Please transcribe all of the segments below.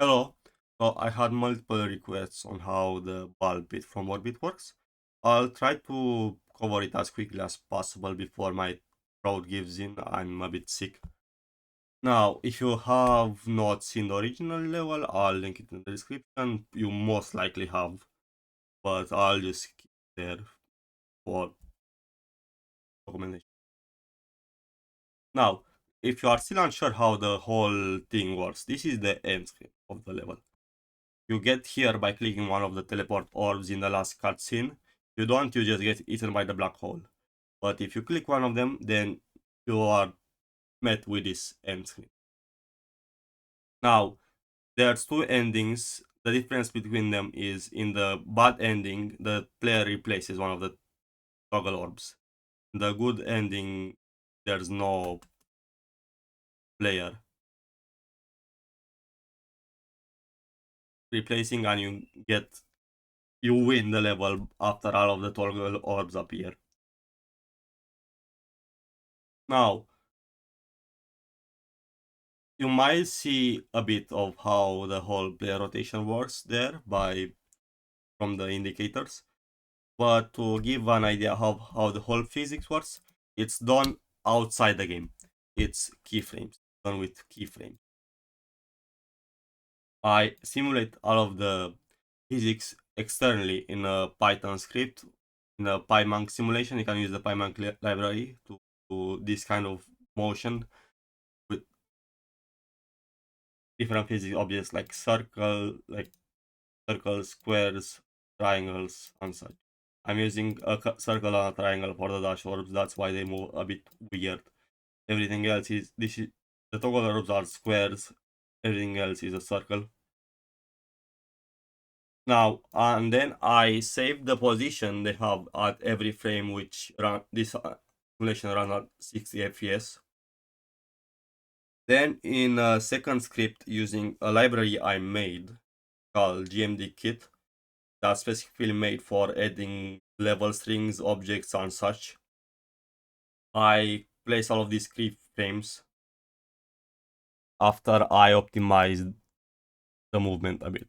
Hello. So I had multiple requests on how the bulb bit from orbit works. I'll try to cover it as quickly as possible before my throat gives in. I'm a bit sick. Now, if you have not seen the original level, I'll link it in the description. You most likely have, but I'll just keep it there for documentation. Now, if you are still unsure how the whole thing works, this is the end screen of the level. You get here by clicking one of the teleport orbs in the last cutscene. If you don't, you just get eaten by the black hole. But if you click one of them, then you are met with this end screen. Now, there's two endings. The difference between them is in the bad ending, the player replaces one of the toggle orbs. In the good ending, there's no player replacing, and you win the level after all of the toggle orbs appear. Now, you might see a bit of how the whole player rotation works there from the indicators, but to give an idea of how the whole physics works, it's done outside the game. It's keyframes, done with keyframes. I simulate all of the physics externally in a Python script. In a PyMonk simulation, you can use the PyMonk library to do this kind of motion with different physics objects like circles, squares, triangles, and such. I'm using a circle and a triangle for the dash orbs. That's why they move a bit weird. Everything else is the toggle orbs are squares. Everything else is a circle. Now and then I save the position they have at every frame, which run this simulation run at 60 FPS. Then in a second script using a library I made called gmdkit, that's specifically made for adding level strings, objects, and such. I place all of these keyframes after I optimized the movement a bit.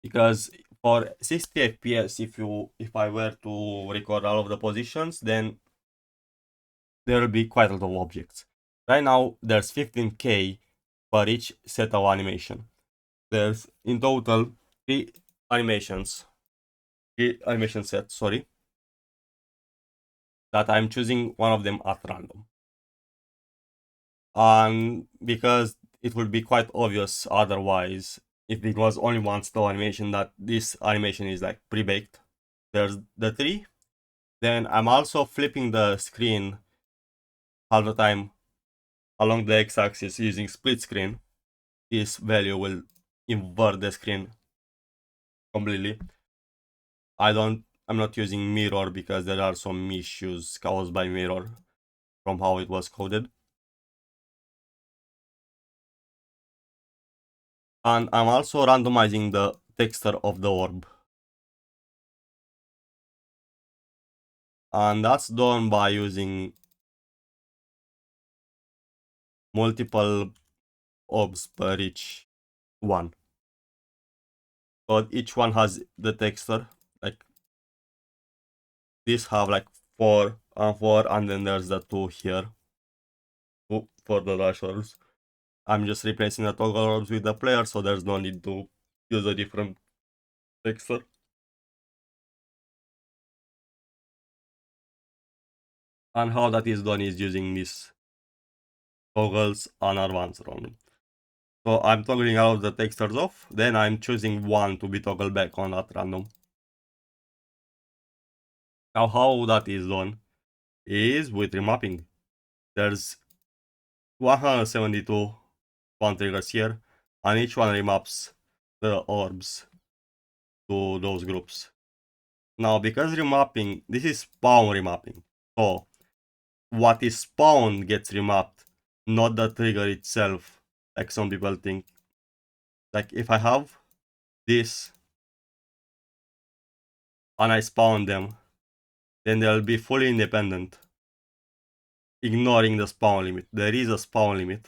Because for 60 FPS, if I were to record all of the positions, then there will be quite a lot of objects. Right now, there's 15k for each set of animation. There's in total three animation sets, sorry, that I'm choosing one of them at random. And because it would be quite obvious otherwise if it was only one slow animation that this animation is like pre-baked. There's the three. Then I'm also flipping the screen all the time along the x-axis using split screen. This value will invert the screen completely. I'm not using mirror because there are some issues caused by mirror from how it was coded. And I'm also randomizing the texture of the orb. And that's done by using multiple orbs per each one. So each one has the texture, like this have like 4 and 4, and then there's the 2 here for the dash orbs. I'm just replacing the toggle orbs with the player, so there's no need to use a different texture. And how that is done is using these toggles and advanced only. So I'm toggling all of the textures off, then I'm choosing one to be toggled back on at random. Now how that is done is with remapping. There's 172 one triggers here, and each one remaps the orbs to those groups. Now, because remapping, this is spawn remapping, so what is spawned gets remapped, not the trigger itself, like some people think. Like if I have this and I spawn them, then they'll be fully independent, ignoring the spawn limit. There is a spawn limit,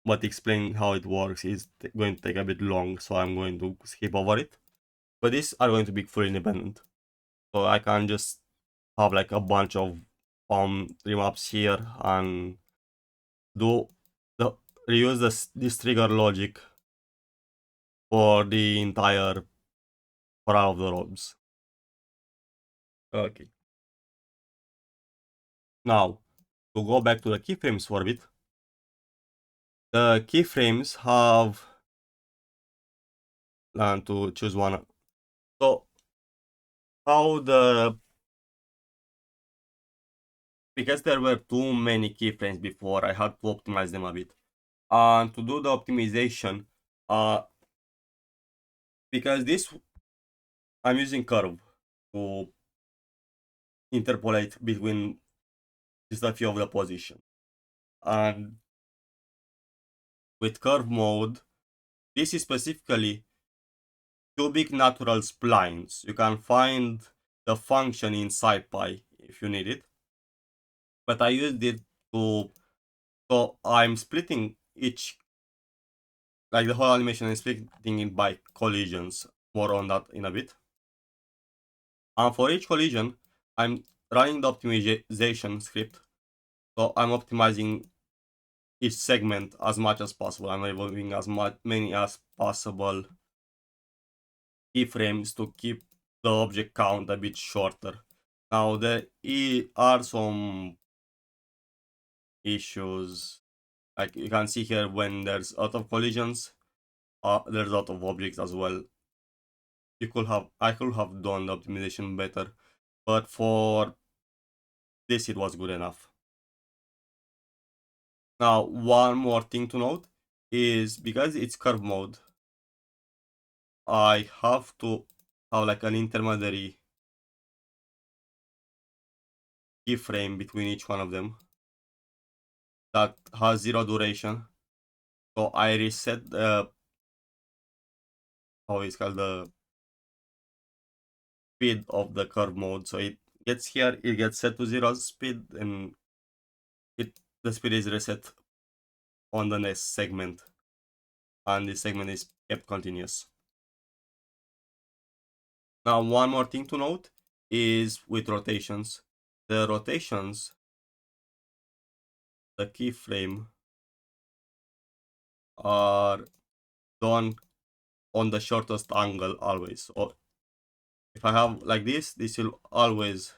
but explaining how it works is going to take a bit long, so I'm going to skip over it. But these are going to be fully independent, so I can just have like a bunch of remaps here and do the reuse this trigger logic for the entire for all of the robes. Okay. Now to go back to the keyframes for a bit. The keyframes have and to choose one. So how the because there were too many keyframes before, I had to optimize them a bit. And to do the optimization, because this I'm using curve to interpolate between just a few of the position. And with curve mode, this is specifically cubic natural splines. You can find the function in SciPy if you need it. But I used it to, so I'm splitting each, like the whole animation is splitting it by collisions. More on that in a bit. And for each collision, I'm running the optimization script. So I'm optimizing each segment as much as possible. I'm removing as many as possible keyframes to keep the object count a bit shorter. Now there are some issues. Like you can see here, when there's a lot of collisions, there's a lot of objects as well. I could have done the optimization better, but for this it was good enough. Now one more thing to note is because it's curve mode, I have to have like an intermediary keyframe between each one of them that has 0 duration. So I reset the, how it's called, the speed of the curve mode. So it gets here, it gets set to 0 speed, and the speed is reset on the next segment, and this segment is kept continuous. Now one more thing to note is with rotations. The rotations, the keyframe, are done on the shortest angle always. So if I have like this will always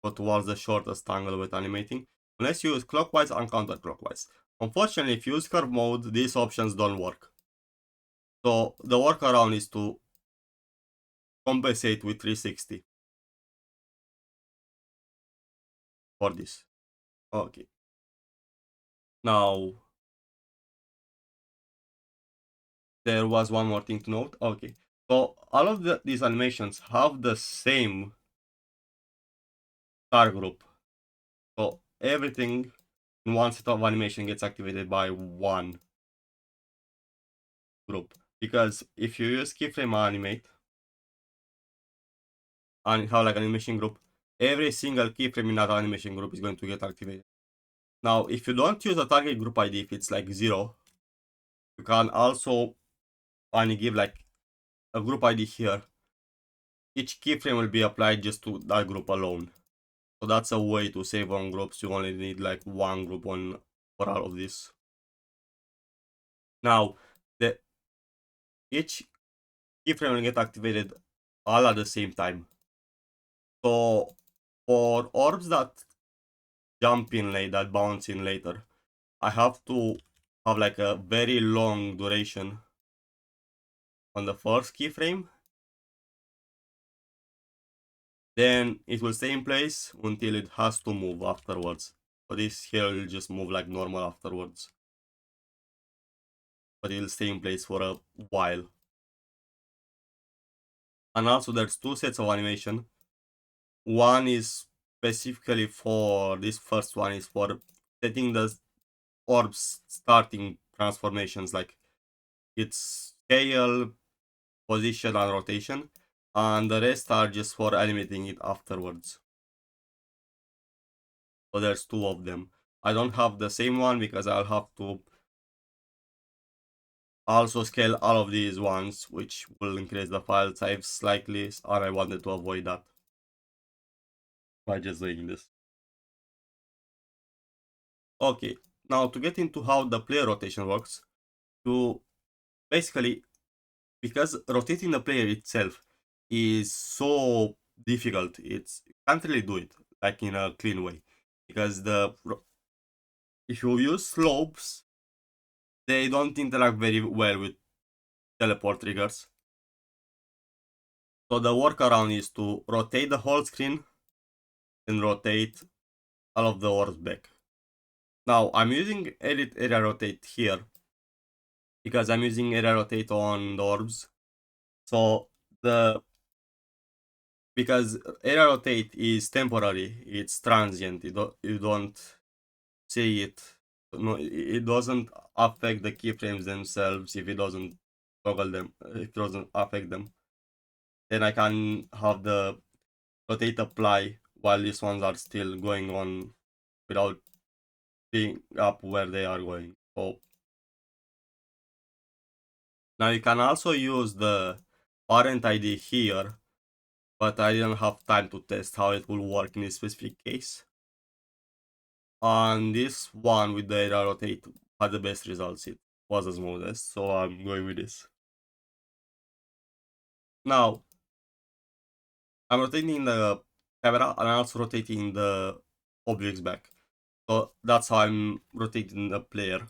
go towards the shortest angle with animating, unless you use clockwise and counterclockwise. Unfortunately, if you use curve mode, these options don't work. So the workaround is to compensate with 360 for this. Okay. Now there was one more thing to note. Okay. So all of these animations have the same star group. So everything in one set of animation gets activated by one group. Because if you use keyframe animate and have like an animation group, every single keyframe in that animation group is going to get activated. Now, if you don't use a target group ID, if it's like 0, you can also only give like a group ID here. Each keyframe will be applied just to that group alone. So that's a way to save on groups. You only need like one group on for all of this. Now, each keyframe will get activated all at the same time. So for orbs that jump in late, that bounce in later, I have to have like a very long duration on the first keyframe. Then it will stay in place until it has to move afterwards. So this here will just move like normal afterwards. But it will stay in place for a while. And also there's two sets of animation. One is specifically for, this first one is for setting the orbs starting transformations, like its scale, position, and rotation. And the rest are just for animating it afterwards. So there's two of them. I don't have the same one because I'll have to Also scale all of these ones, which will increase the file size slightly, and I wanted to avoid that by just doing this. Okay, now to get into how the player rotation works, to basically, because rotating the player itself is so difficult, you can't really do it like in a clean way, because if you use slopes, they don't interact very well with teleport triggers. So the workaround is to rotate the whole screen and rotate all of the orbs back. Now I'm using edit area rotate here because I'm using area rotate on the orbs. So because area rotate is temporary, it's transient. You don't see it. No, it doesn't affect the keyframes themselves if it doesn't toggle them. If it doesn't affect them, then I can have the rotate apply while these ones are still going on without being up where they are going. So now you can also use the parent ID here, but I didn't have time to test how it will work in this specific case. And this one with the area rotate had the best results. It was the smoothest, so I'm going with this. Now I'm rotating the camera and I'm also rotating the objects back. So that's how I'm rotating the player.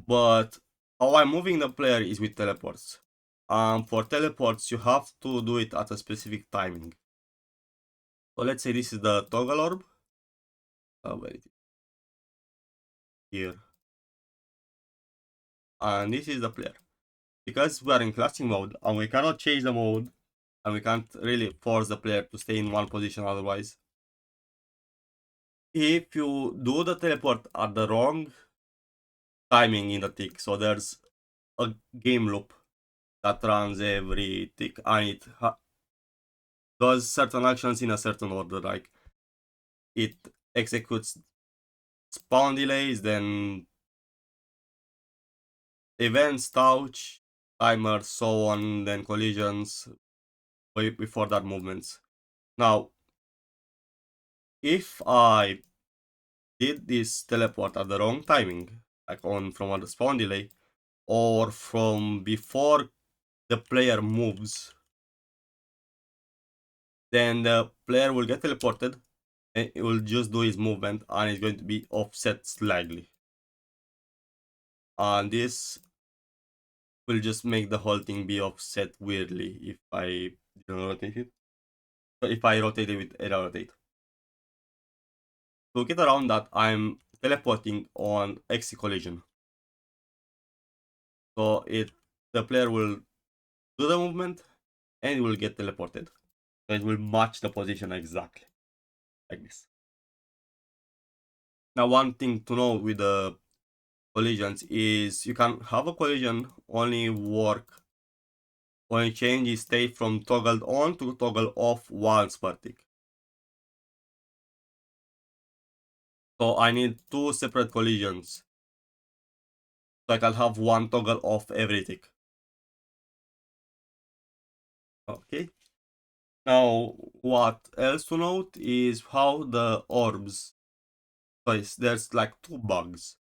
But how I'm moving the player is with teleports. For teleports, you have to do it at a specific timing. So let's say this is the toggle orb. Where it is? Here. And this is the player. Because we are in classic mode and we cannot change the mode and we can't really force the player to stay in one position otherwise. If you do the teleport at the wrong timing in the tick, so there's a game loop that runs every tick and it does certain actions in a certain order, like it executes spawn delays, then events, touch, timers, so on, then collisions, before that movements. Now, if I did this teleport at the wrong timing, like from the spawn delay, or from before the player moves, then the player will get teleported and it will just do his movement and it's going to be offset slightly. And this will just make the whole thing be offset weirdly if I didn't rotate it. So if I rotate it with area rotate. To get around that, I'm teleporting on X collision. So the player will do the movement and it will get teleported. So it will match the position exactly like this. Now one thing to know with the collisions is you can have a collision only work when change is state from toggled on to toggle off once per tick. So I need two separate collisions. So I can have one toggle off every tick. Okay. Now, what else to note is how the orbs. So there's like two bugs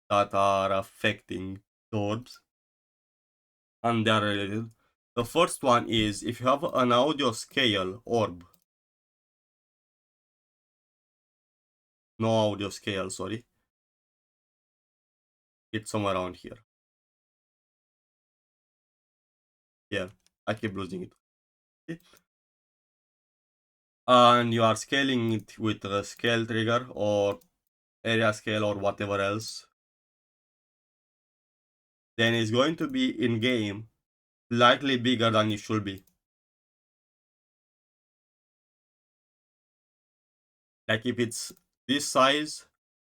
that are affecting the orbs, and they are related. The first one is if you have an audio scale orb. No audio scale, sorry. It's somewhere around here. Yeah, I keep losing it. Okay. And you are scaling it with a scale trigger or area scale or whatever else, then it's going to be in game slightly bigger than it should be. Like if it's this size,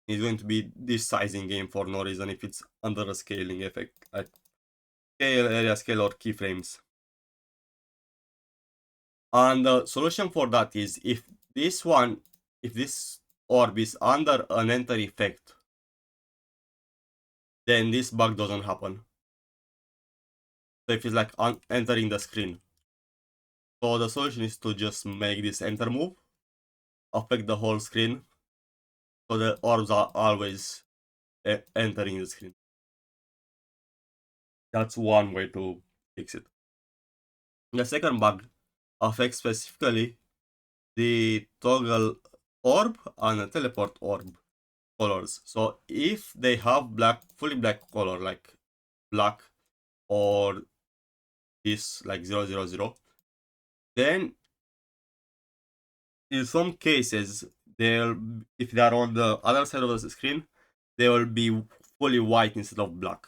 it's going to be this size in game for no reason if it's under a scaling effect, like scale, area scale, or keyframes. And the solution for that is if this orb is under an enter effect, then this bug doesn't happen. So if it's like entering the screen. So the solution is to just make this enter move, affect the whole screen, so the orbs are always entering the screen. That's one way to fix it. The second bug affects specifically the toggle orb and the teleport orb colors. So if they have fully black color, like black or this like 000, then in some cases they'll, if they are on the other side of the screen, they will be fully white instead of black.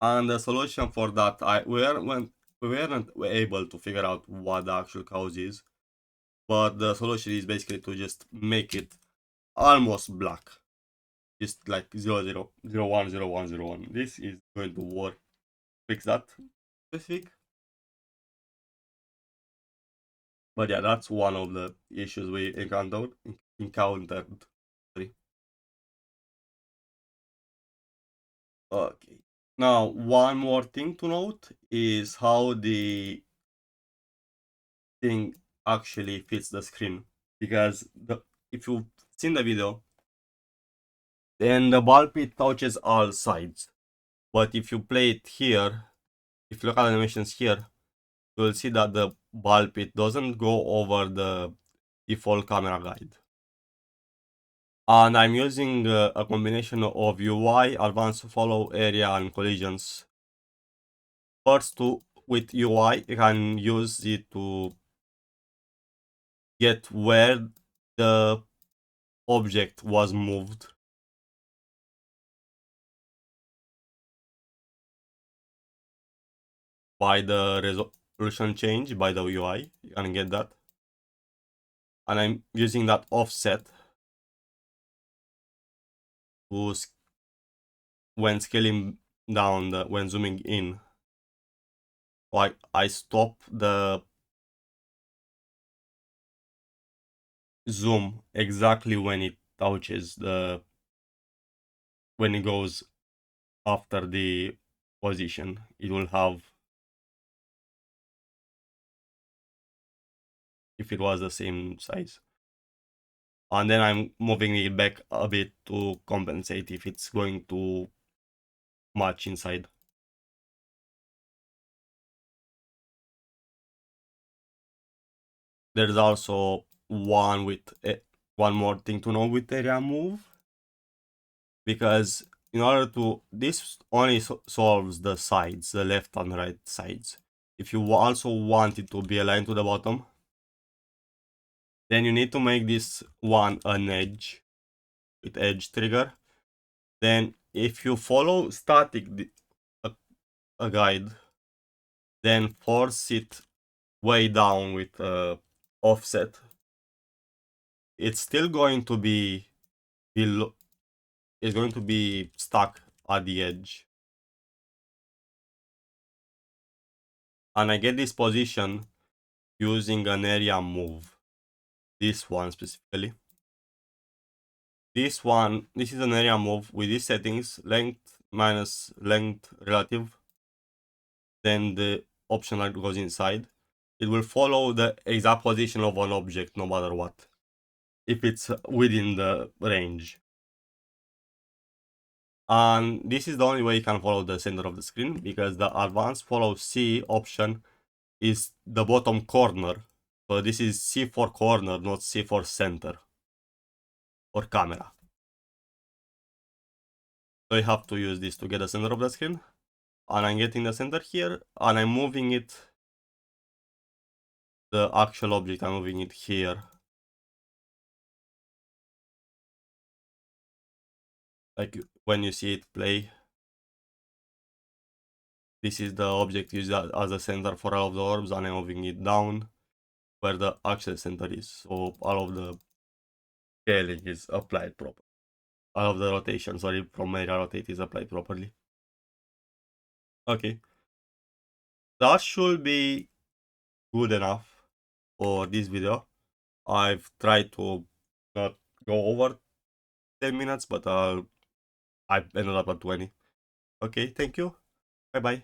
And the solution for that, we weren't able to figure out what the actual cause is, but the solution is basically to just make it almost black, just like 000010101. This is going to work. Fix that specific. But yeah, that's one of the issues we encountered. Sorry. Okay. Now, one more thing to note is how the thing actually fits the screen. Because if you've seen the video, then the ball pit touches all sides. But if you play it here, if you look at animations here, you will see that the ball pit doesn't go over the default camera guide. And I'm using a combination of UI, advanced follow area, and collisions. First, with UI, you can use it to get where the object was moved. By the resolution change by the UI, you can get that. And I'm using that offset to when scaling down, when zooming in. So I stop the zoom exactly when it touches when it goes after the position. It will have, if it was the same size. And then I'm moving it back a bit to compensate if it's going too much inside. There's also one more thing to know with area move, because in order to, this only solves the sides, the left and right sides. If you also want it to be aligned to the bottom, then you need to make this one an edge with edge trigger. Then if you follow static a guide, then force it way down with offset, it's still going to be below, it's going to be stuck at the edge. And I get this position using an area move. This one specifically. This is an area move with these settings, length minus length relative. Then the option that goes inside. It will follow the exact position of an object no matter what, if it's within the range. And this is the only way you can follow the center of the screen, because the advanced follow C option is the bottom corner. So this is C for corner, not C for center or camera. So you have to use this to get the center of the screen. And I'm getting the center here, and I'm moving it, the actual object, I'm moving it here. Like when you see it play, this is the object used as a center for all of the orbs, and I'm moving it down where the actual center is. So all of the scaling is applied properly. All of the rotation, sorry, from area rotate is applied properly. Okay. That should be good enough for this video. I've tried to not go over 10 minutes, but I ended up at 20. Okay, thank you. Bye bye.